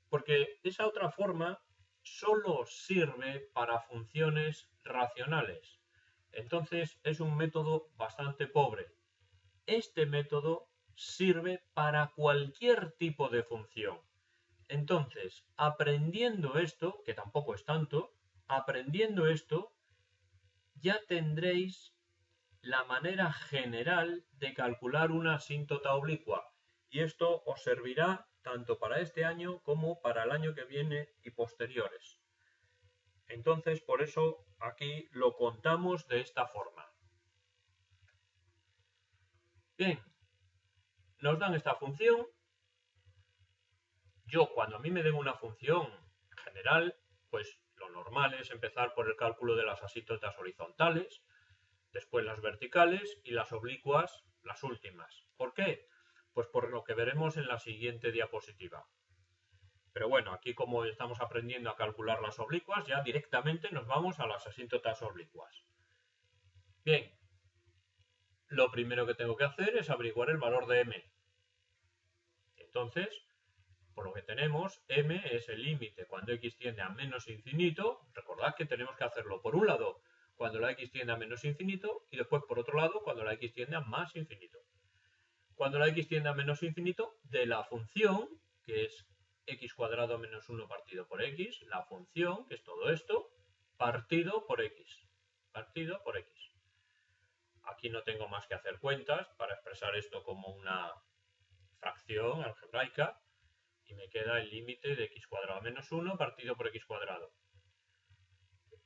Speaker 1: Porque esa otra forma solo sirve para funciones racionales. Entonces es un método bastante pobre. Este método sirve para cualquier tipo de función. Entonces, aprendiendo esto, que tampoco es tanto, aprendiendo esto, ya tendréis la manera general de calcular una asíntota oblicua. Y esto os servirá tanto para este año como para el año que viene y posteriores. Entonces, por eso aquí lo contamos de esta forma. Bien, nos dan esta función. Yo, cuando a mí me den una función general, pues lo normal es empezar por el cálculo de las asíntotas horizontales, después las verticales y las oblicuas, las últimas. ¿Por qué? Pues por lo que veremos en la siguiente diapositiva. Pero bueno, aquí como estamos aprendiendo a calcular las oblicuas, ya directamente nos vamos a las asíntotas oblicuas. Bien, lo primero que tengo que hacer es averiguar el valor de m. Entonces, por lo que tenemos, m es el límite cuando x tiende a menos infinito. Recordad que tenemos que hacerlo por un lado cuando la x tiende a menos infinito y después por otro lado cuando la x tiende a más infinito. Cuando la x tiende a menos infinito, de la función, que es x cuadrado menos 1 partido por x, la función, que es todo esto, partido por x. Partido por x. Aquí no tengo más que hacer cuentas para expresar esto como una fracción algebraica y me queda el límite de x cuadrado menos 1 partido por x cuadrado.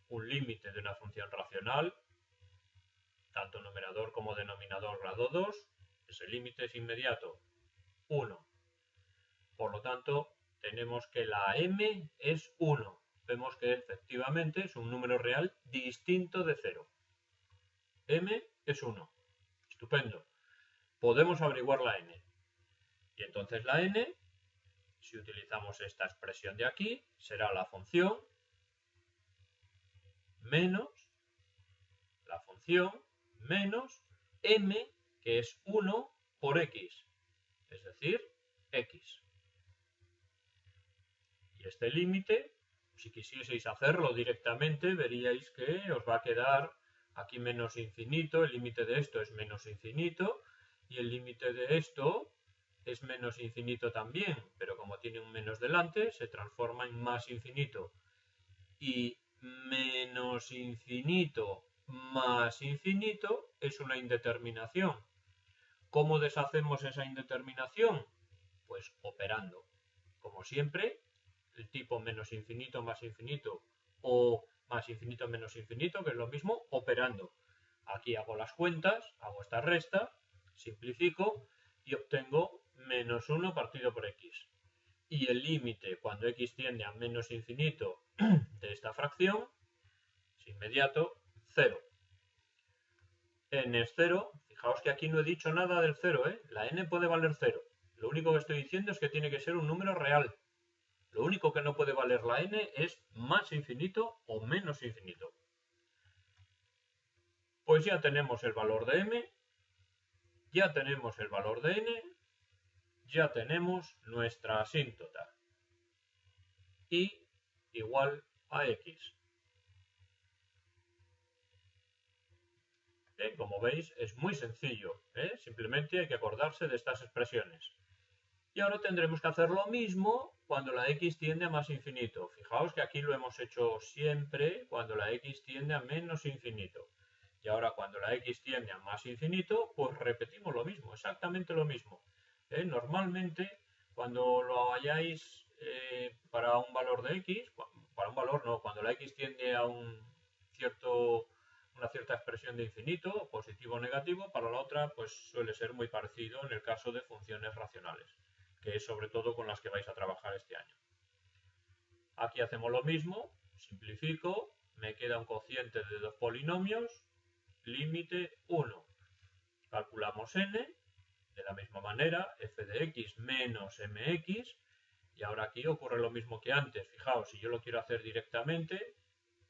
Speaker 1: Un límite de una función racional, tanto numerador como denominador grado 2, ese límite es inmediato, 1. Por lo tanto, tenemos que la m es 1. Vemos que efectivamente es un número real distinto de 0. m es 1. Estupendo. Podemos averiguar la n. Y entonces la n, si utilizamos esta expresión de aquí, será la función menos la función menos m, que es 1 por x, es decir, x. Y este límite, si quisieseis hacerlo directamente, veríais que os va a quedar aquí menos infinito, el límite de esto es menos infinito, y el límite de esto es menos infinito también, pero como tiene un menos delante, se transforma en más infinito. Y menos infinito más infinito es una indeterminación. ¿Cómo deshacemos esa indeterminación? Pues operando. Como siempre, el tipo menos infinito más infinito o más infinito menos infinito, que es lo mismo, operando. Aquí hago las cuentas, hago esta resta, simplifico y obtengo menos 1 partido por x. Y el límite cuando x tiende a menos infinito de esta fracción es inmediato 0. N es 0. Fijaos que aquí no he dicho nada del 0, ¿eh? La n puede valer 0. Lo único que estoy diciendo es que tiene que ser un número real. Lo único que no puede valer la n es más infinito o menos infinito. Pues ya tenemos el valor de m, ya tenemos el valor de n, ya tenemos nuestra asíntota. Y igual a x. Como veis, es muy sencillo. Simplemente hay que acordarse de estas expresiones. Y ahora tendremos que hacer lo mismo cuando la x tiende a más infinito. Fijaos que aquí lo hemos hecho siempre cuando la x tiende a menos infinito. Y ahora cuando la x tiende a más infinito, pues repetimos lo mismo, exactamente lo mismo. Normalmente, cuando lo hayáis para un valor de x, para un valor no, cuando la x tiende a una cierta expresión de infinito, positivo o negativo, para la otra pues suele ser muy parecido en el caso de funciones racionales, que es sobre todo con las que vais a trabajar este año. Aquí hacemos lo mismo, simplifico, me queda un cociente de dos polinomios, límite 1. Calculamos n, de la misma manera, f de x menos mx, y ahora aquí ocurre lo mismo que antes. Fijaos, si yo lo quiero hacer directamente,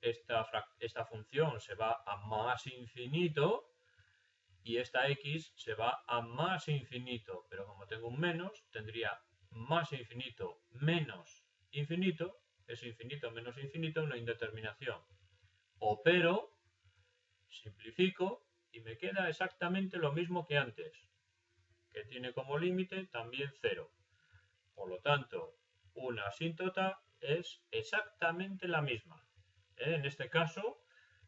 Speaker 1: esta función se va a más infinito y esta x se va a más infinito, pero como tengo un menos, tendría más infinito menos infinito, es infinito menos infinito, una indeterminación. Opero, simplifico y me queda exactamente lo mismo que antes, que tiene como límite también 0. Por lo tanto, una asíntota es exactamente la misma. En este caso,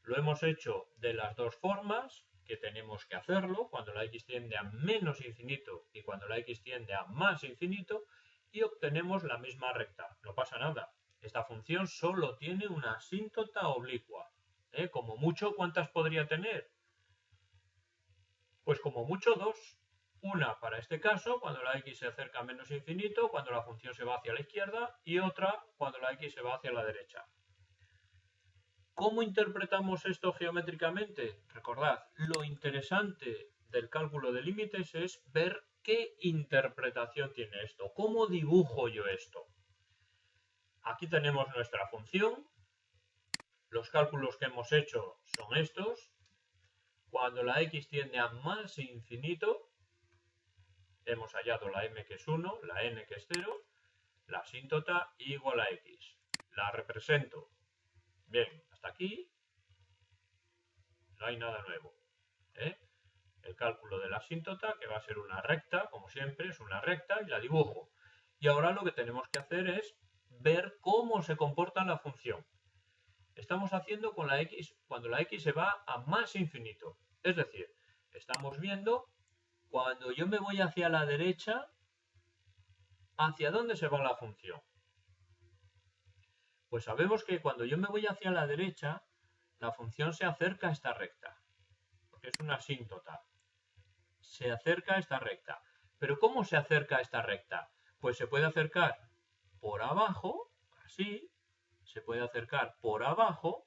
Speaker 1: lo hemos hecho de las dos formas que tenemos que hacerlo, cuando la x tiende a menos infinito y cuando la x tiende a más infinito, y obtenemos la misma recta. No pasa nada. Esta función solo tiene una asíntota oblicua. Como mucho, ¿cuántas podría tener? Pues como mucho 2. Una para este caso, cuando la x se acerca a menos infinito, cuando la función se va hacia la izquierda, y otra cuando la x se va hacia la derecha. ¿Cómo interpretamos esto geométricamente? Recordad, lo interesante del cálculo de límites es ver qué interpretación tiene esto. ¿Cómo dibujo yo esto? Aquí tenemos nuestra función. Los cálculos que hemos hecho son estos. Cuando la x tiende a más infinito, hemos hallado la m que es 1, la n que es 0, la asíntota igual a x. La represento. Bien, hasta aquí no hay nada nuevo. El cálculo de la asíntota, que va a ser una recta, como siempre, es una recta, y la dibujo. Y ahora lo que tenemos que hacer es ver cómo se comporta la función. Estamos haciendo con la x cuando la x se va a más infinito. Es decir, estamos viendo cuando yo me voy hacia la derecha, ¿hacia dónde se va la función? Pues sabemos que cuando yo me voy hacia la derecha, la función se acerca a esta recta, porque es una asíntota. Se acerca a esta recta. ¿Pero cómo se acerca a esta recta? Pues se puede acercar por abajo, así, se puede acercar por abajo,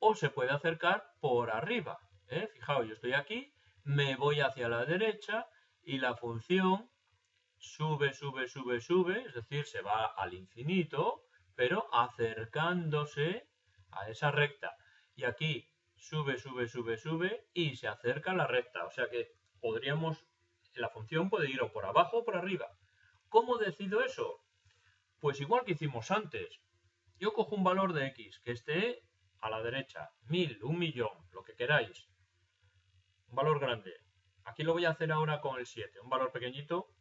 Speaker 1: o se puede acercar por arriba. Fijaos, yo estoy aquí, me voy hacia la derecha y la función sube, sube, sube, sube, es decir, se va al infinito, pero acercándose a esa recta. Y aquí sube, sube, sube, sube y se acerca a la recta. O sea que la función puede ir o por abajo o por arriba. ¿Cómo decido eso? Pues igual que hicimos antes. Yo cojo un valor de x que esté a la derecha, 1000, 1.000.000, lo que queráis. Un valor grande. Aquí lo voy a hacer ahora con el 7, un valor pequeñito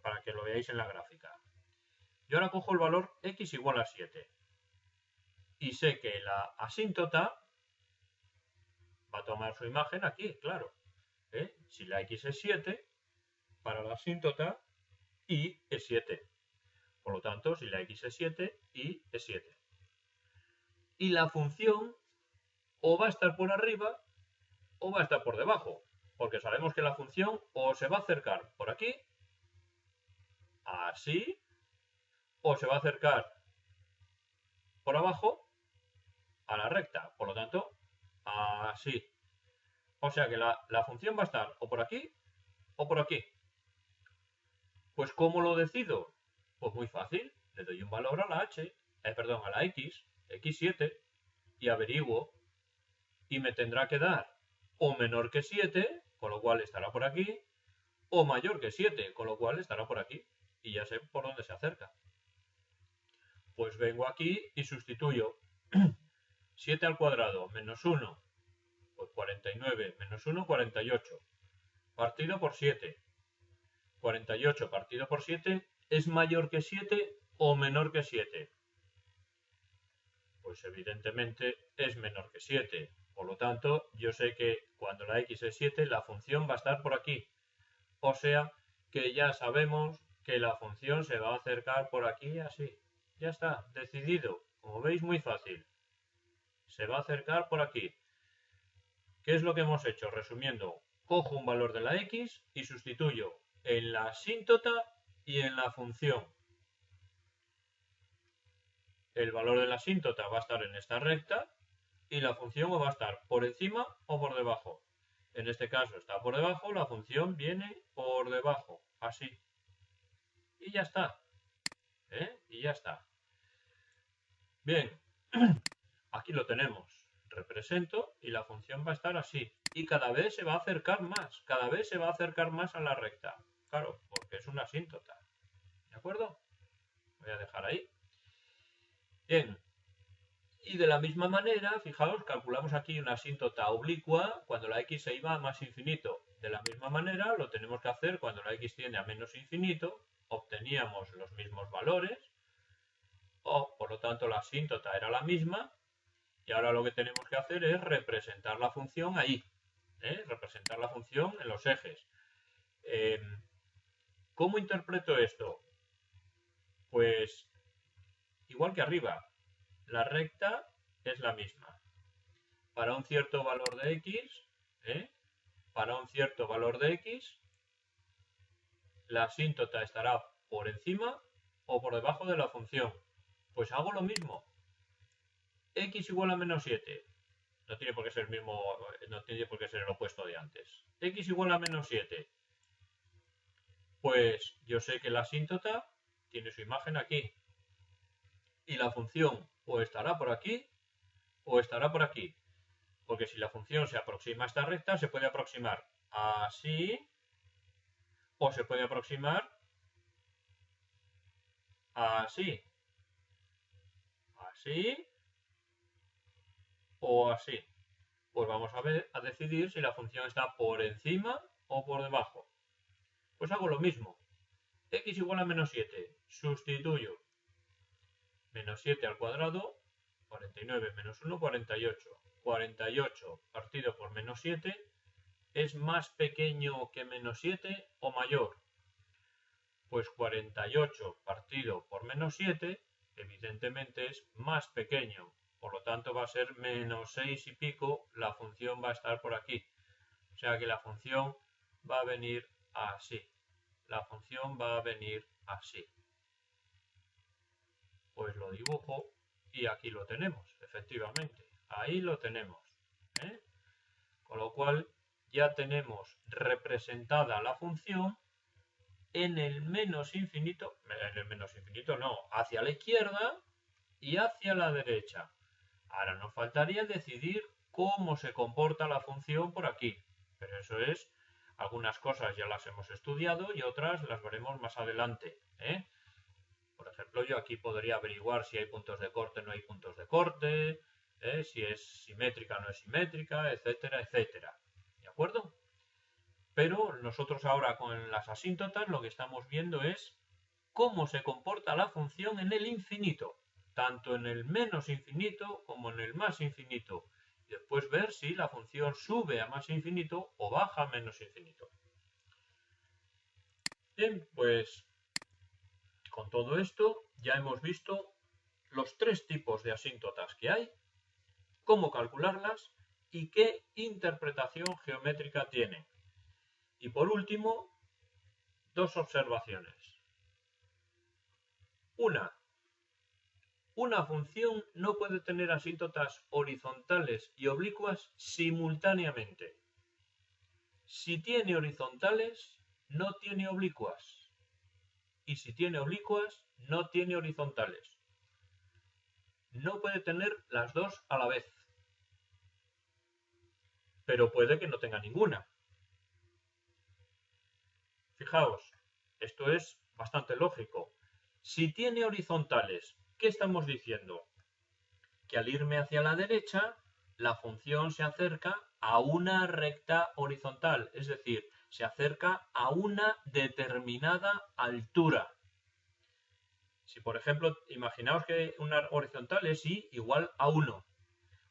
Speaker 1: para que lo veáis en la gráfica. Yo ahora cojo el valor x igual a 7. Y sé que la asíntota va a tomar su imagen aquí, claro. Si la x es 7, para la asíntota, y es 7. Por lo tanto, si la x es 7, y es 7. Y la función o va a estar por arriba o va a estar por debajo. Porque sabemos que la función o se va a acercar por aquí, así, o se va a acercar por abajo a la recta. Por lo tanto, así. O sea que la función va a estar o por aquí o por aquí. Pues ¿cómo lo decido? Pues muy fácil. Le doy un valor a la a la x, x7, y averiguo. Y me tendrá que dar o menor que 7, con lo cual estará por aquí, o mayor que 7, con lo cual estará por aquí y ya sé por dónde se acerca. Pues vengo aquí y sustituyo 7 al cuadrado menos 1, pues 49, menos 1, 48, partido por 7. 48 partido por 7 es mayor que 7 o menor que 7. Pues evidentemente es menor que 7. Por lo tanto, yo sé que cuando la x es 7, la función va a estar por aquí. O sea que ya sabemos que la función se va a acercar por aquí así. Ya está, decidido. Como veis, muy fácil. Se va a acercar por aquí. ¿Qué es lo que hemos hecho? Resumiendo, cojo un valor de la x y sustituyo en la asíntota y en la función. El valor de la asíntota va a estar en esta recta y la función va a estar por encima o por debajo. En este caso está por debajo, la función viene por debajo, así. Y ya está. Y ya está. Bien, aquí lo tenemos. Represento y la función va a estar así. Y cada vez se va a acercar más. Cada vez se va a acercar más a la recta. Claro, porque es una asíntota. ¿De acuerdo? Voy a dejar ahí. Bien. Y de la misma manera, fijaos, calculamos aquí una asíntota oblicua cuando la x se iba a más infinito. De la misma manera lo tenemos que hacer cuando la x tiende a menos infinito. Obteníamos los mismos valores. O, por lo tanto, la asíntota era la misma. Y ahora lo que tenemos que hacer es representar la función ahí. Representar la función en los ejes. ¿Cómo interpreto esto? Pues igual que arriba. La recta es la misma. Para un cierto valor de x, para un cierto valor de x, la asíntota estará por encima o por debajo de la función. Pues hago lo mismo. X igual a menos 7. No tiene por qué ser el mismo, no tiene por qué ser el opuesto de antes. X igual a menos 7. Pues yo sé que la asíntota tiene su imagen aquí. Y la función o estará por aquí o estará por aquí. Porque si la función se aproxima a esta recta, se puede aproximar así o se puede aproximar así. Así o así. Pues vamos a decidir si la función está por encima o por debajo. Pues hago lo mismo. X igual a menos 7. Sustituyo. Menos 7 al cuadrado, 49 menos 1, 48. 48 partido por menos 7 es más pequeño que menos 7 o mayor. Pues 48 partido por menos 7 evidentemente es más pequeño. Por lo tanto va a ser menos 6 y pico, la función va a estar por aquí. O sea que la función va a venir así. La función va a venir así. Pues lo dibujo y aquí lo tenemos, efectivamente. Ahí lo tenemos. Con lo cual ya tenemos representada la función en el menos infinito no, hacia la izquierda y hacia la derecha. Ahora nos faltaría decidir cómo se comporta la función por aquí, pero eso es, algunas cosas ya las hemos estudiado y otras las veremos más adelante. Por ejemplo, yo aquí podría averiguar si hay puntos de corte o no hay puntos de corte, si es simétrica o no es simétrica, etcétera, etcétera. ¿De acuerdo? Pero nosotros ahora con las asíntotas lo que estamos viendo es cómo se comporta la función en el infinito, tanto en el menos infinito como en el más infinito. Y después ver si la función sube a más infinito o baja a menos infinito. Bien, pues con todo esto ya hemos visto los tres tipos de asíntotas que hay, cómo calcularlas y qué interpretación geométrica tienen. Y por último, dos observaciones. Una función no puede tener asíntotas horizontales y oblicuas simultáneamente. Si tiene horizontales, no tiene oblicuas. Y si tiene oblicuas, no tiene horizontales. No puede tener las dos a la vez. Pero puede que no tenga ninguna. fijaos, esto es bastante lógico. Si tiene horizontales, ¿qué estamos diciendo? Que al irme hacia la derecha, la función se acerca a una recta horizontal, es decir, se acerca a una determinada altura. Si, por ejemplo, imaginaos que una horizontal es y igual a 1,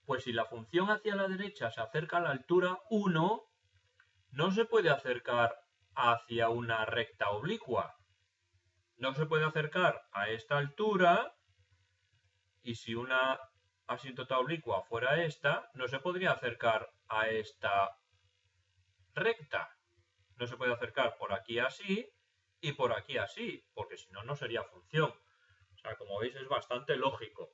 Speaker 1: pues si la función hacia la derecha se acerca a la altura 1, no se puede acercar hacia una recta oblicua. No se puede acercar a esta altura, y si una asíntota oblicua fuera esta, no se podría acercar a esta recta. No se puede acercar por aquí así y por aquí así, porque si no, no sería función. O sea, como veis, es bastante lógico.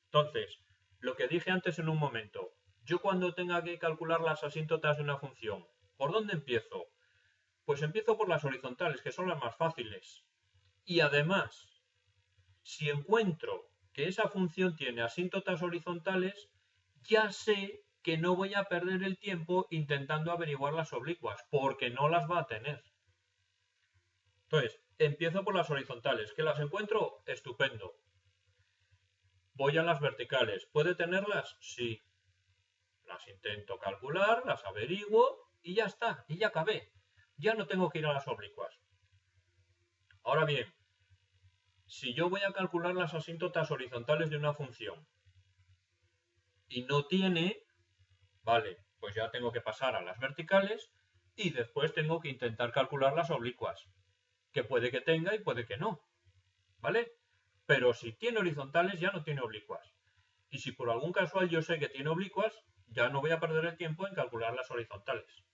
Speaker 1: Entonces, lo que dije antes en un momento, yo cuando tenga que calcular las asíntotas de una función, ¿por dónde empiezo? Pues empiezo por las horizontales, que son las más fáciles. Y además, si encuentro que esa función tiene asíntotas horizontales, ya sé que no voy a perder el tiempo intentando averiguar las oblicuas, porque no las va a tener. Entonces, empiezo por las horizontales. ¿Que las encuentro? Estupendo. Voy a las verticales. ¿Puede tenerlas? Sí. Las intento calcular, las averiguo y ya está, y ya acabé. Ya no tengo que ir a las oblicuas. Ahora bien, si yo voy a calcular las asíntotas horizontales de una función y no tiene, vale, pues ya tengo que pasar a las verticales y después tengo que intentar calcular las oblicuas, que puede que tenga y puede que no, ¿vale? Pero si tiene horizontales ya no tiene oblicuas. Y si por algún casual yo sé que tiene oblicuas, ya no voy a perder el tiempo en calcular las horizontales.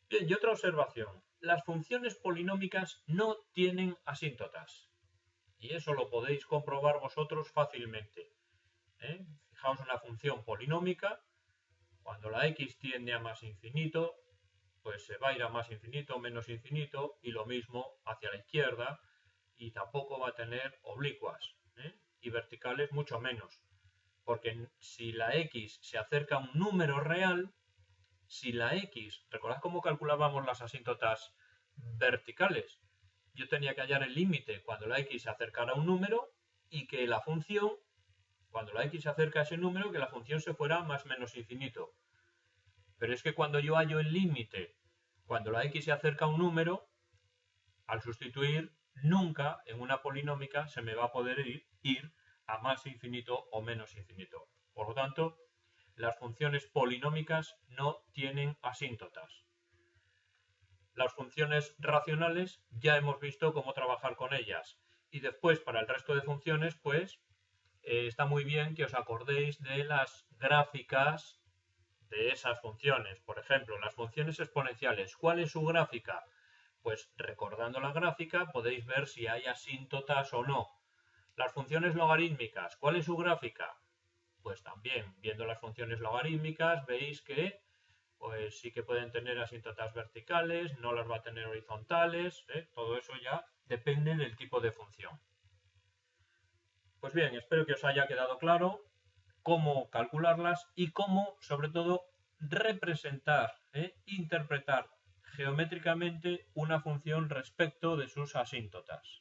Speaker 1: Bien, y otra observación. Las funciones polinómicas no tienen asíntotas. Y eso lo podéis comprobar vosotros fácilmente. Fijaos en la función polinómica. Cuando la x tiende a más infinito, pues se va a ir a más infinito, menos infinito, y lo mismo hacia la izquierda, y tampoco va a tener oblicuas, y verticales mucho menos. Porque si la x se acerca a un número real, si la x, ¿recordad cómo calculábamos las asíntotas verticales? Yo tenía que hallar el límite cuando la x se acercara a un número y que la función, cuando la x se acerca a ese número, que la función se fuera a más menos infinito. Pero es que cuando yo hallo el límite, cuando la x se acerca a un número, al sustituir, nunca en una polinómica se me va a poder ir a más infinito o menos infinito. Por lo tanto, las funciones polinómicas no tienen asíntotas. Las funciones racionales ya hemos visto cómo trabajar con ellas. Y después, para el resto de funciones, pues está muy bien que os acordéis de las gráficas de esas funciones. Por ejemplo, las funciones exponenciales. ¿Cuál es su gráfica? Pues recordando la gráfica podéis ver si hay asíntotas o no. Las funciones logarítmicas. ¿Cuál es su gráfica? Pues también, viendo las funciones logarítmicas, veis que pues sí que pueden tener asíntotas verticales, no las va a tener horizontales, todo eso ya depende del tipo de función. Pues bien, espero que os haya quedado claro cómo calcularlas y cómo, sobre todo, representar, interpretar geométricamente una función respecto de sus asíntotas.